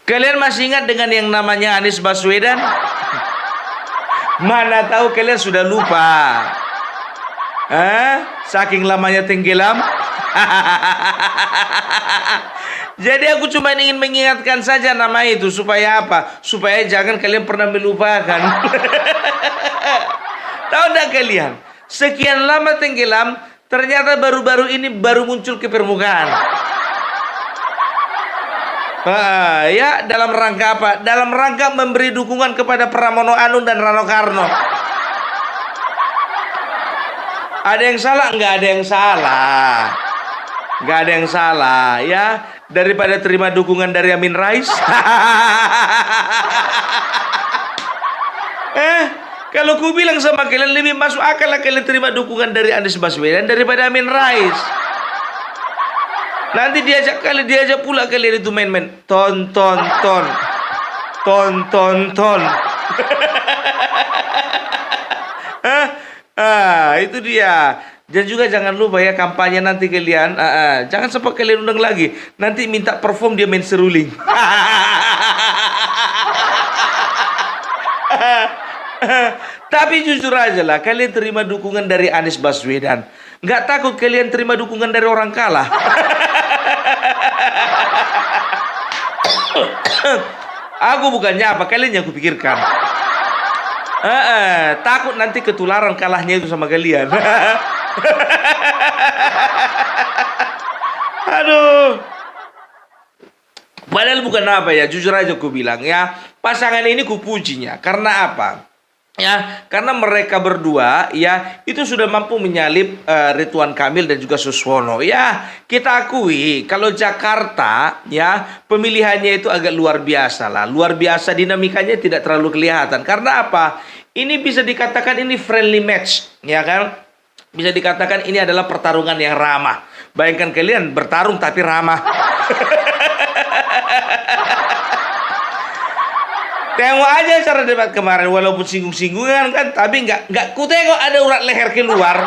Kalian masih ingat dengan yang namanya Anies Baswedan? Mana tahu kalian sudah lupa. Saking lamanya tenggelam. Jadi aku cuma ingin mengingatkan saja nama itu. Supaya apa? Supaya jangan kalian pernah melupakan. Tahu enggak kalian? Sekian lama tenggelam, ternyata baru-baru ini baru muncul ke permukaan. Ya, dalam rangka apa? Dalam rangka memberi dukungan kepada Pramono Anung dan Rano Karno. Ada yang salah? Nggak ada yang salah. Nggak ada yang salah, ya. Daripada terima dukungan dari Amin Rais. Kalau ku bilang sama kalian, lebih masuk akal lah kalian terima dukungan dari Anies Baswedan daripada Amin Rais. Nanti diajak pula kalian itu main-main. Ton. Itu dia. Dan juga jangan lupa ya, kampanye nanti kalian. Jangan sempat kalian undang lagi. Nanti minta perform dia main seruling. Tapi jujur aja lah, kalian terima dukungan dari Anies Baswedan. Nggak takut kalian terima dukungan dari orang kalah? Aku bukannya apa, kalian yang kupikirkan. Takut nanti ketularan kalahnya itu sama kalian. Aduh. Padahal bukan apa ya, jujur aja aku bilang ya, pasangan ini kupujinya. Karena apa? Ya, karena mereka berdua ya itu sudah mampu menyalip Ridwan Kamil dan juga Suswono. Ya, kita akui kalau Jakarta ya pemilihannya itu agak luar biasa lah. Luar biasa, dinamikanya tidak terlalu kelihatan. Karena apa? Ini bisa dikatakan ini friendly match, ya kan? Bisa dikatakan ini adalah pertarungan yang ramah. Bayangkan kalian bertarung tapi ramah. Tengok aja cara debat kemarin, walaupun singgung-singgungan kan, tapi nggak ku tengok ada urat leher keluar,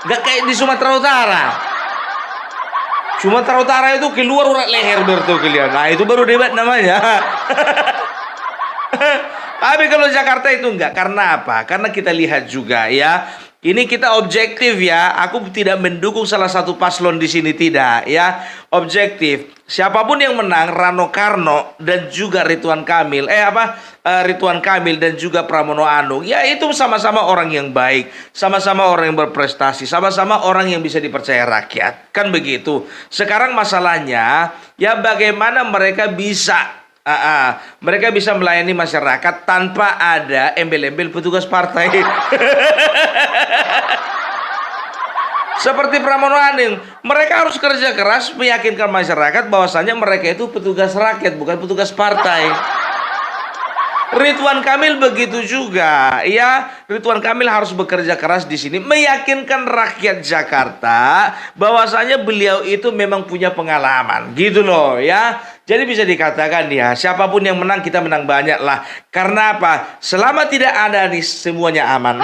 nggak kayak di Sumatera Utara. Sumatera Utara itu keluar urat leher bertuh kalian. Nah itu baru debat namanya. Tapi kalau Jakarta itu enggak. Karena apa? Karena kita lihat juga ya. Ini kita objektif ya. Aku tidak mendukung salah satu paslon di sini, tidak ya. Objektif. Siapapun yang menang, Rano Karno dan juga Ridwan Kamil, Ridwan Kamil dan juga Pramono Anung, ya itu sama-sama orang yang baik, sama-sama orang yang berprestasi, sama-sama orang yang bisa dipercaya rakyat. Kan begitu. Sekarang masalahnya ya bagaimana mereka bisa melayani masyarakat tanpa ada embel-embel petugas partai. Seperti Pramono Anung, mereka harus kerja keras meyakinkan masyarakat bahwasanya mereka itu petugas rakyat, bukan petugas partai. Ridwan Kamil begitu juga, ya. Ridwan Kamil harus bekerja keras di sini, meyakinkan rakyat Jakarta bahwasanya beliau itu memang punya pengalaman, gitu loh, ya. Jadi bisa dikatakan ya, siapapun yang menang kita menang banyak lah. Karena apa? Selama tidak ada nih semuanya aman.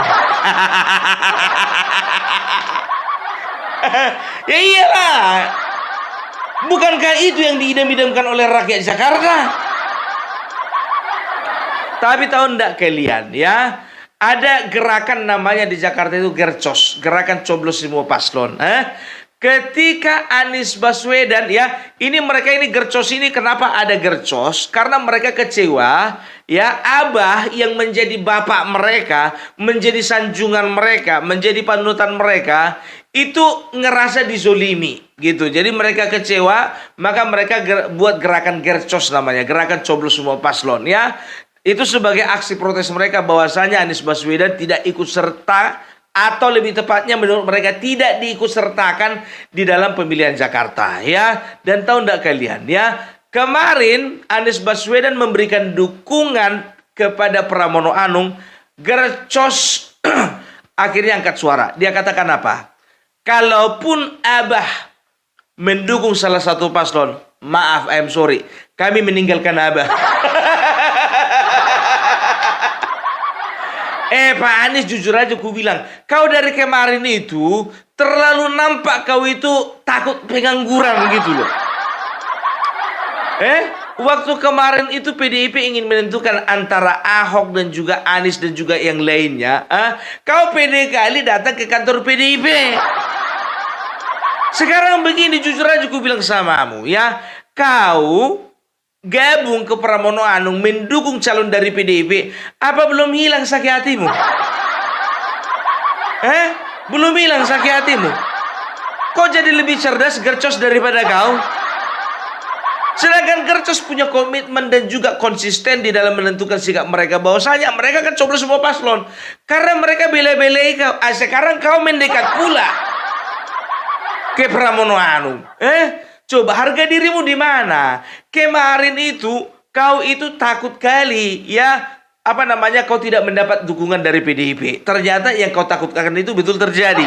Ya iyalah. Bukankah itu yang diidam-idamkan oleh rakyat Jakarta? Tapi tahu enggak kalian ya, ada gerakan namanya di Jakarta itu Gercos, gerakan coblos semua paslon. Ketika Anies Baswedan ya, mereka ini Gercos ini, kenapa ada Gercos? Karena mereka kecewa ya, Abah yang menjadi bapak mereka, menjadi sanjungan mereka, menjadi panutan mereka, itu ngerasa dizolimi gitu. Jadi mereka kecewa, maka mereka buat gerakan Gercos namanya, gerakan coblos semua paslon ya. Itu sebagai aksi protes mereka bahwasanya Anies Baswedan tidak ikut serta, atau lebih tepatnya menurut mereka tidak diikut sertakan di dalam pemilihan Jakarta ya. Dan tahu enggak kalian ya, kemarin Anies Baswedan memberikan dukungan kepada Pramono Anung. Gercos akhirnya angkat suara. Dia katakan apa? Kalaupun Abah mendukung salah satu paslon, maaf, I'm sorry, kami meninggalkan Abah. Pak Anies, jujur aja ku bilang, kau dari kemarin itu terlalu nampak kau itu takut pengangguran gitu loh. Waktu kemarin itu PDIP ingin menentukan antara Ahok dan juga Anies dan juga yang lainnya. Kau pede kali datang ke kantor PDIP. Sekarang begini, jujur aja aku bilang samamu ya. Kau gabung ke Pramono Anung mendukung calon dari PDIP. Apa belum hilang sakit hatimu? Belum hilang sakit hatimu? Kok jadi lebih cerdas Gercos daripada kau? Sedangkan Gercos punya komitmen dan juga konsisten di dalam menentukan sikap mereka. Bahwasanya mereka kan coblos semua paslon. Karena mereka bela-belai kau. Sekarang kau mendekat pula ke Pramono Anung. Coba harga dirimu di mana? Kemarin itu kau itu takut kali ya. Kau tidak mendapat dukungan dari PDIP. Ternyata yang kau takutkan itu betul terjadi.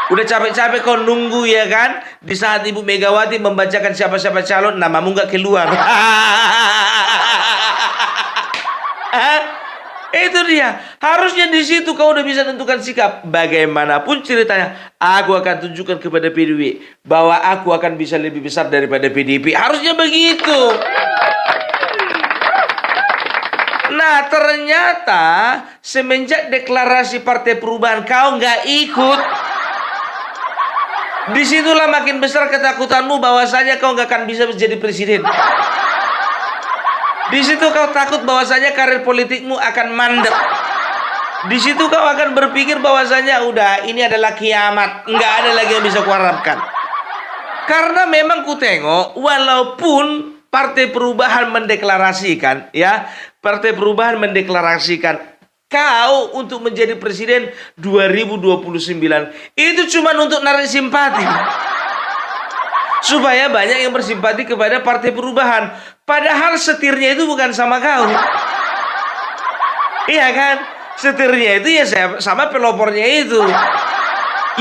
Udah capek-capek kau nunggu ya kan? Di saat Ibu Megawati membacakan siapa-siapa calon, namamu nggak keluar. Itu dia. Harusnya di situ kau udah bisa tentukan sikap. Bagaimanapun ceritanya, aku akan tunjukkan kepada PDIP bahwa aku akan bisa lebih besar daripada PDIP. Harusnya begitu. Nah, ternyata semenjak deklarasi Partai Perubahan kau nggak ikut. Disitulah makin besar ketakutanmu bahwasanya kau nggak akan bisa menjadi presiden. Di situ kau takut bahwasanya karir politikmu akan mandek. Di situ kau akan berpikir bahwasanya udah ini adalah kiamat, nggak ada lagi yang bisa kuharapkan. Karena memang ku tengok walaupun Partai Perubahan mendeklarasikan kau untuk menjadi presiden 2029 itu cuma untuk narik simpati supaya banyak yang bersimpati kepada Partai Perubahan, padahal setirnya itu bukan sama kau. Iya kan, setirnya itu ya sama pelopornya itu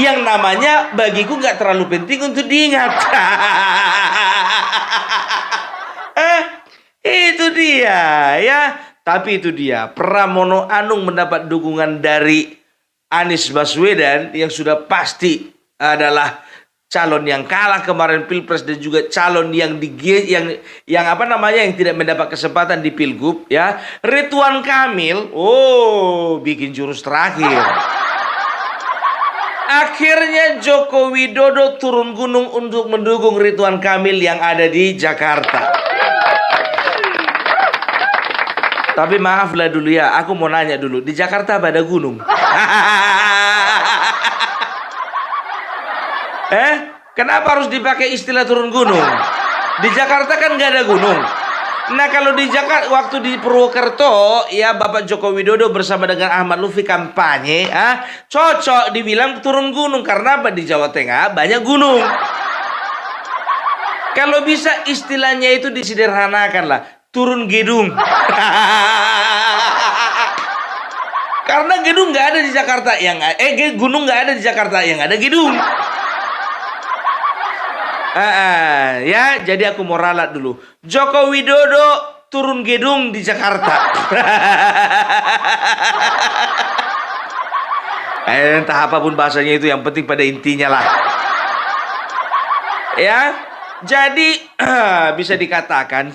yang namanya bagiku nggak terlalu penting untuk diingat. Itu dia ya. Tapi itu dia, Pramono Anung mendapat dukungan dari Anies Baswedan yang sudah pasti adalah calon yang kalah kemarin Pilpres dan juga calon yang yang tidak mendapat kesempatan di Pilgub ya. Ridwan Kamil, bikin jurus terakhir. Akhirnya Joko Widodo turun gunung untuk mendukung Ridwan Kamil yang ada di Jakarta. Tapi maaflah dulu ya, aku mau nanya dulu, di Jakarta ada gunung? Kenapa harus dipakai istilah turun gunung? Di Jakarta kan nggak ada gunung. Nah kalau di Jakarta, waktu di Purwokerto, ya Bapak Joko Widodo bersama dengan Ahmad Lutfi kampanye, cocok dibilang turun gunung. Karena apa? Di Jawa Tengah banyak gunung. Kalau bisa istilahnya itu disederhanakan lah, turun gedung. Karena gedung nggak ada di Jakarta, gunung nggak ada di Jakarta, yang ada gedung. Ya, jadi aku mau ralat dulu. Joko Widodo turun gedung di Jakarta. Entah apapun bahasanya itu, yang penting pada intinya lah. Ya. Jadi bisa dikatakan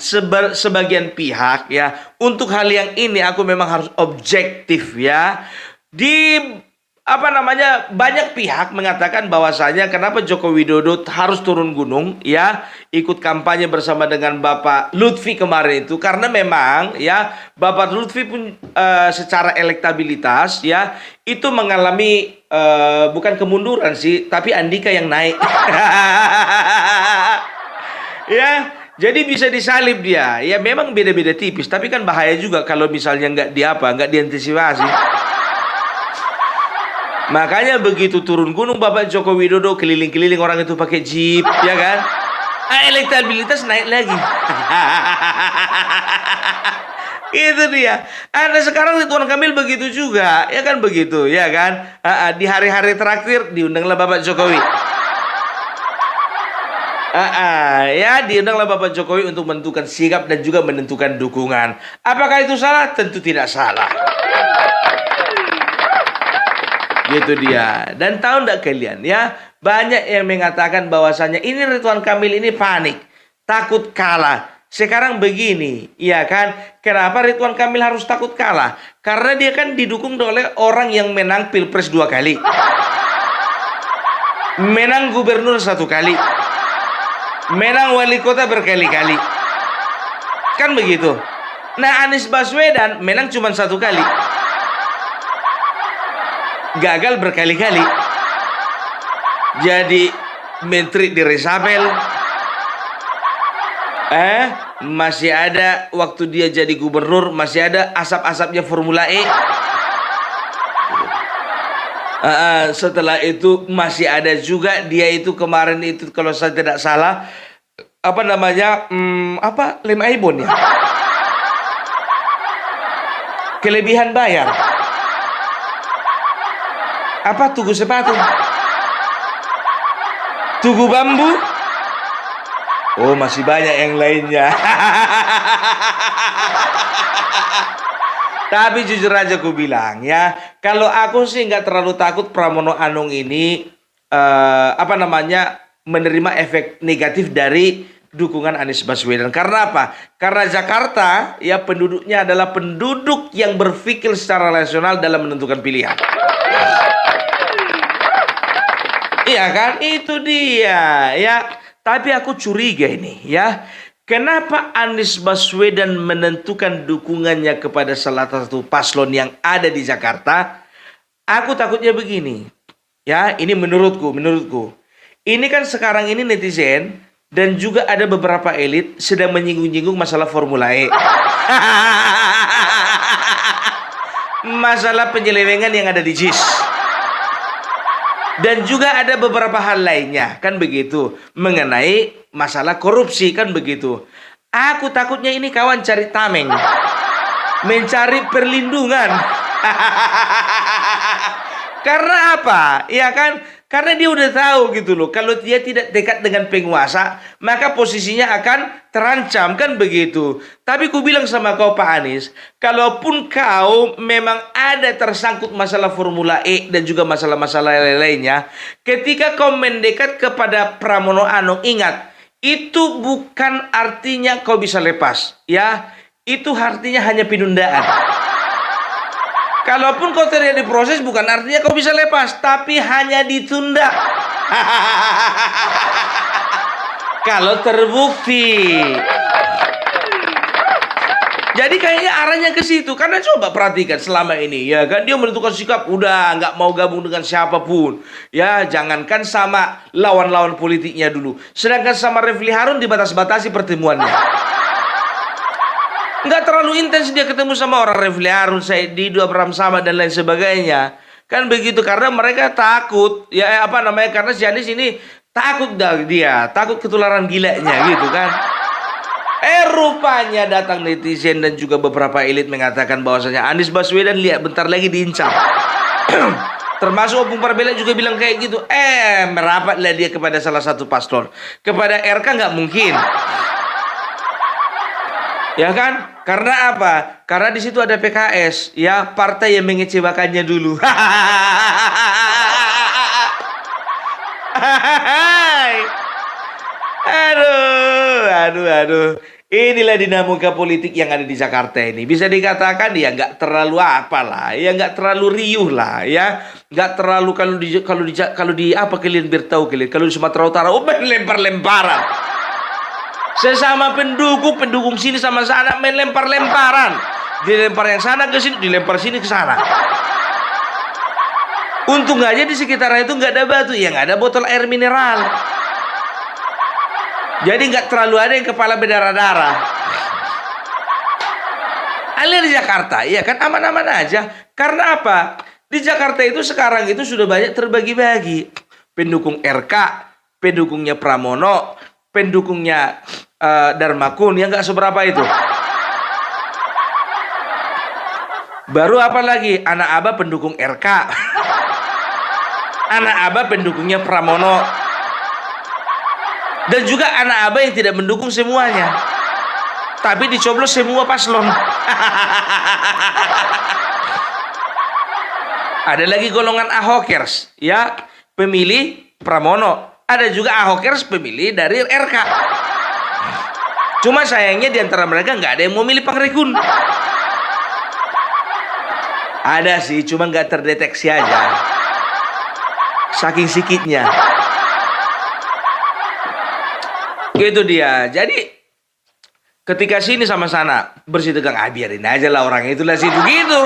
sebagian pihak ya, untuk hal yang ini aku memang harus objektif ya. Banyak pihak mengatakan bahwasanya kenapa Joko Widodo harus turun gunung ya, ikut kampanye bersama dengan Bapak Lutfi kemarin itu, karena memang ya Bapak Lutfi pun secara elektabilitas ya itu mengalami bukan kemunduran sih, tapi Andika yang naik. Ya, jadi bisa disalib dia. Ya memang beda-beda tipis, tapi kan bahaya juga kalau misalnya nggak diantisipasi. Makanya begitu turun gunung Bapak Joko Widodo, keliling-keliling orang itu pakai jeep, ya kan? Elektabilitas naik lagi. Itu dia. Sekarang Ridwan Kamil begitu juga, ya kan begitu, ya kan? Di hari-hari terakhir diundanglah Bapak Jokowi. Ya diundanglah Bapak Jokowi untuk menentukan sikap dan juga menentukan dukungan. Apakah itu salah? Tentu tidak salah. Gitu dia. Dan tahu enggak kalian ya, banyak yang mengatakan bahwasanya ini Ridwan Kamil ini panik. takut kalah. Sekarang begini, ya kan? Kenapa Ridwan Kamil harus takut kalah? Karena dia kan didukung oleh orang yang menang Pilpres 2 kali. Menang gubernur 1 kali. Menang wali kota berkali-kali. Kan begitu. Nah, Anies Baswedan menang cuma 1 kali. Gagal berkali-kali. Jadi menteri diresapel. Masih ada waktu dia jadi gubernur, masih ada asap-asapnya Formula E. Setelah itu masih ada juga dia itu kemarin itu kalau saya tidak salah apa namanya lem Aibon ya, kelebihan bayar apa tugu sepatu, tugu bambu. Oh, masih banyak yang lainnya. Tapi jujur aja aku bilang ya, kalau aku sih nggak terlalu takut Pramono Anung ini menerima efek negatif dari dukungan Anies Baswedan. Karena apa? Karena Jakarta ya penduduknya adalah penduduk yang berpikir secara rasional dalam menentukan pilihan. Iya kan? Itu dia ya. Tapi aku curiga ini ya. Kenapa Anies Baswedan menentukan dukungannya kepada salah satu paslon yang ada di Jakarta? Aku takutnya begini. Ya, ini menurutku. Ini kan sekarang ini netizen dan juga ada beberapa elit sedang menyinggung-nyinggung masalah Formula E. Masalah penyelewengan yang ada di JIS. Dan juga ada beberapa hal lainnya, kan begitu, mengenai masalah korupsi, kan begitu. Aku takutnya ini kawan cari tameng, mencari perlindungan. Karena apa? Ya kan? Karena dia udah tahu gitu loh, kalau dia tidak dekat dengan penguasa, maka posisinya akan terancam, kan begitu. Tapi ku bilang sama kau Pak Anies, kalaupun kau memang ada tersangkut masalah Formula E dan juga masalah-masalah lainnya, ketika kau mendekat kepada Pramono Anung, ingat, itu bukan artinya kau bisa lepas, ya. Itu artinya hanya penundaan. Kalaupun kau terjadi proses bukan artinya kau bisa lepas, tapi hanya ditunda. Kalau terbukti. Jadi kayaknya arahnya ke situ. Karena coba perhatikan selama ini, ya kan, dia menentukan sikap udah nggak mau gabung dengan siapapun. Ya, jangankan sama lawan-lawan politiknya dulu. Sedangkan sama Refli Harun dibatas-batasi pertemuannya. Nggak terlalu intens dia ketemu sama orang Refli Harun, Said Didu, Abraham Samad dan lain sebagainya. Kan begitu, karena mereka takut. Ya karena si Anies ini takut dia, takut ketularan gilanya gitu kan. Rupanya datang netizen dan juga beberapa elit mengatakan bahwasanya Anies Baswedan lihat bentar lagi diincar. Termasuk Opung Parbela juga bilang kayak gitu. Merapatlah dia kepada salah satu paslon. Kepada RK nggak mungkin. Ya kan? Karena apa? Karena di situ ada PKS, ya, partai yang mengecewakannya dulu. Aduh. Inilah dinamika politik yang ada di Jakarta ini. Bisa dikatakan ya nggak terlalu apalah, ya nggak terlalu riuh lah, ya nggak terlalu kalau di apa kalian bertahu kalian kalau di Sumatera Utara, lempar-lemparan. Sesama pendukung sini sama sana main lempar-lemparan. Dilempar yang sana ke sini, dilempar sini ke sana. Untung aja di sekitar itu nggak ada batu, ya nggak ada botol air mineral. Jadi nggak terlalu ada yang kepala berdarah-darah. Alias di Jakarta, ya kan aman-aman aja. Karena apa? Di Jakarta itu sekarang itu sudah banyak terbagi-bagi. Pendukung RK, pendukungnya Pramono, pendukungnya Darmakun, yang nggak seberapa itu. Baru apa lagi? Anak Abah pendukung RK. Anak Abah pendukungnya Pramono. Dan juga anak Abah yang tidak mendukung semuanya, tapi dicoblos semua paslon. Ada lagi golongan Ahokers, ya, pemilih Pramono. Ada juga Ahokers pemilih dari RK. Cuma sayangnya di antara mereka nggak ada yang mau milih Pangrekun. Ada sih, cuma nggak terdeteksi aja. Saking sikitnya. Gitu dia. Jadi ketika sini sama sana bersih tegang, biarin aja lah orang itulah situ gitu.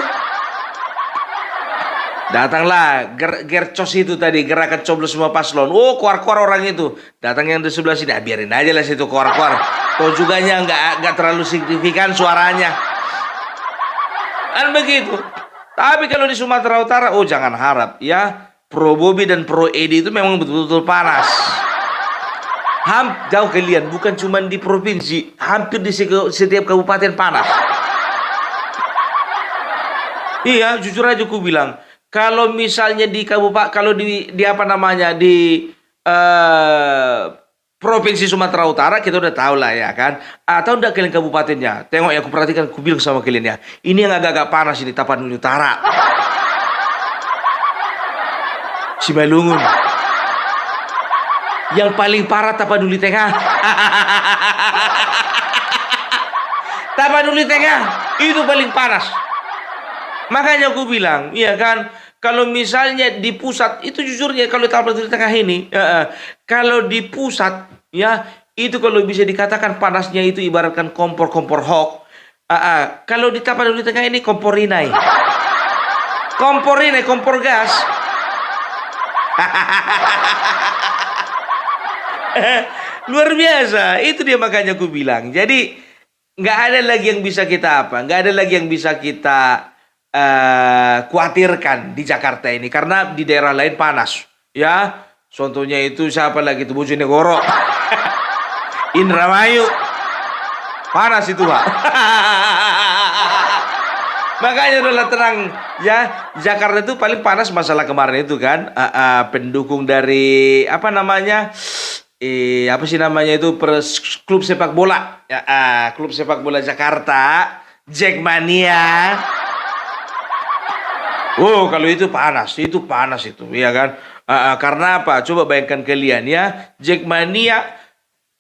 Datanglah Gercos itu tadi, gerakan coblos semua paslon. Oh, keluar-keluar orang itu. Datang yang di sebelah sini, biarin aja lah situ keluar-keluar. Toh juga nggak terlalu signifikan suaranya. Kan begitu. Tapi kalau di Sumatera Utara, oh jangan harap ya. Pro Bobi dan Pro Edi itu memang betul-betul panas. Jauh kalian, bukan cuma di provinsi, hampir di setiap kabupaten panas. Iya, jujur aja aku bilang. Kalau misalnya di kabupaten, kalau di apa namanya di provinsi Sumatera Utara kita udah tahu lah ya kan. Atau udah kalian kabupatennya. Tengok ya, aku perhatikan, aku bilang sama kalian ya. Ini yang agak-agak panas ini Tapanuli Utara. Simalungun. Yang paling parah Tapanuli Tengah. Tapanuli Tengah itu paling panas. Makanya aku bilang, iya kan, kalau misalnya di pusat itu jujurnya kalau Tapanuli Tengah ini, kalau di pusat ya itu kalau bisa dikatakan panasnya itu ibaratkan kompor hok. Kalau di Tapanuli Tengah ini kompor inai, kompor gas. Luar biasa, itu dia makanya aku bilang. Jadi nggak ada lagi yang bisa kita nggak ada lagi yang bisa kita khawatirkan di Jakarta ini karena di daerah lain panas ya. Contohnya itu siapa lagi itu, Bojonegoro. Indramayu panas itu Pak. Makanya udahlah tenang ya, Jakarta itu paling panas masalah kemarin itu kan pendukung dari apa namanya apa sih namanya itu klub sepak bola ya, klub sepak bola Jakarta, Jackmania. Oh, kalau itu panas itu, ya kan? Karena apa? Coba bayangkan kalian ya, Jackmania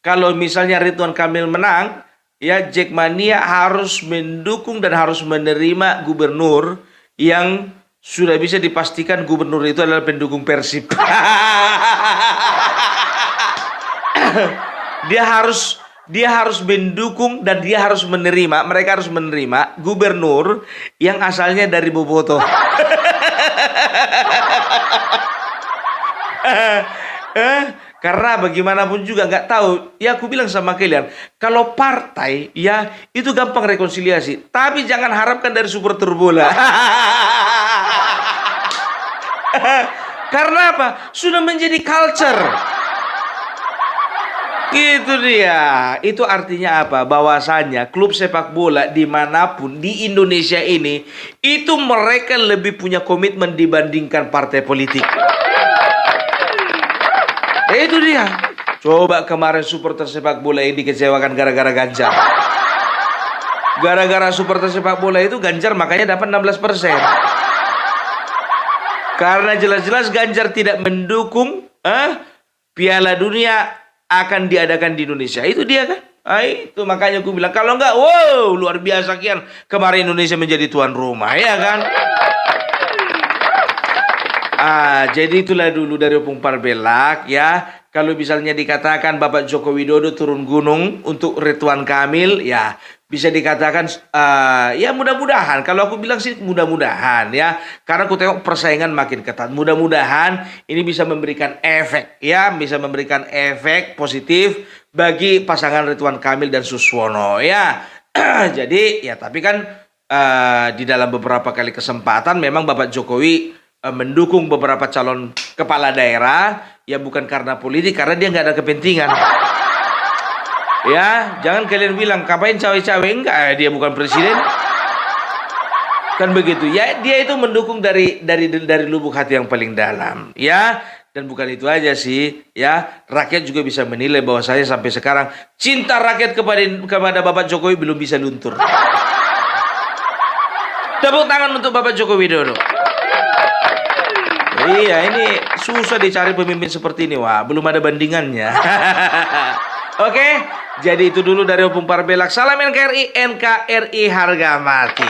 kalau misalnya Ridwan Kamil menang, ya Jackmania harus mendukung dan harus menerima gubernur yang sudah bisa dipastikan gubernur itu adalah pendukung Persib. Dia harus mendukung dan dia harus menerima, mereka harus menerima gubernur yang asalnya dari Boboto. Karena bagaimanapun juga nggak tahu, ya aku bilang sama kalian, kalau partai ya itu gampang rekonsiliasi, tapi jangan harapkan dari supporter bola. Karena apa? Sudah menjadi culture. Gitu dia. Itu artinya apa? Bahwasanya klub sepak bola dimanapun di Indonesia ini, itu mereka lebih punya komitmen dibandingkan partai politik. Itu dia. Coba kemarin supporter sepak bola yang dikecewakan gara-gara Ganjar. Gara-gara supporter sepak bola itu Ganjar makanya dapat 16%. Karena jelas-jelas Ganjar tidak mendukung Piala Dunia akan diadakan di Indonesia. Itu dia kan. Itu makanya aku bilang kalau enggak, wow, luar biasa kian kemarin Indonesia menjadi tuan rumah, ya kan. Jadi itulah dulu dari Opung Parbelak ya. Kalau misalnya dikatakan Bapak Joko Widodo turun gunung untuk Ridwan Kamil, ya bisa dikatakan ya mudah-mudahan. Kalau aku bilang sih mudah-mudahan ya, karena aku tengok persaingan makin ketat. Mudah-mudahan ini bisa memberikan efek ya, bisa memberikan efek positif bagi pasangan Ridwan Kamil dan Suswono ya. Jadi ya tapi kan di dalam beberapa kali kesempatan memang Bapak Jokowi mendukung beberapa calon kepala daerah ya, bukan karena politik, karena dia nggak ada kepentingan. Ya, jangan kalian bilang ngapain cawe-cawe, enggak, dia bukan presiden. Kan begitu. Ya, dia itu mendukung dari lubuk hati yang paling dalam, ya. Dan bukan itu aja sih, ya. Rakyat juga bisa menilai bahwa saya sampai sekarang cinta rakyat kepada Bapak Jokowi belum bisa luntur. Tepuk tangan untuk Bapak Joko Widodo. Iya, ini susah dicari pemimpin seperti ini. Wah, belum ada bandingannya. Oke, Jadi itu dulu dari Opung Parbelak. Salam NKRI, NKRI harga mati.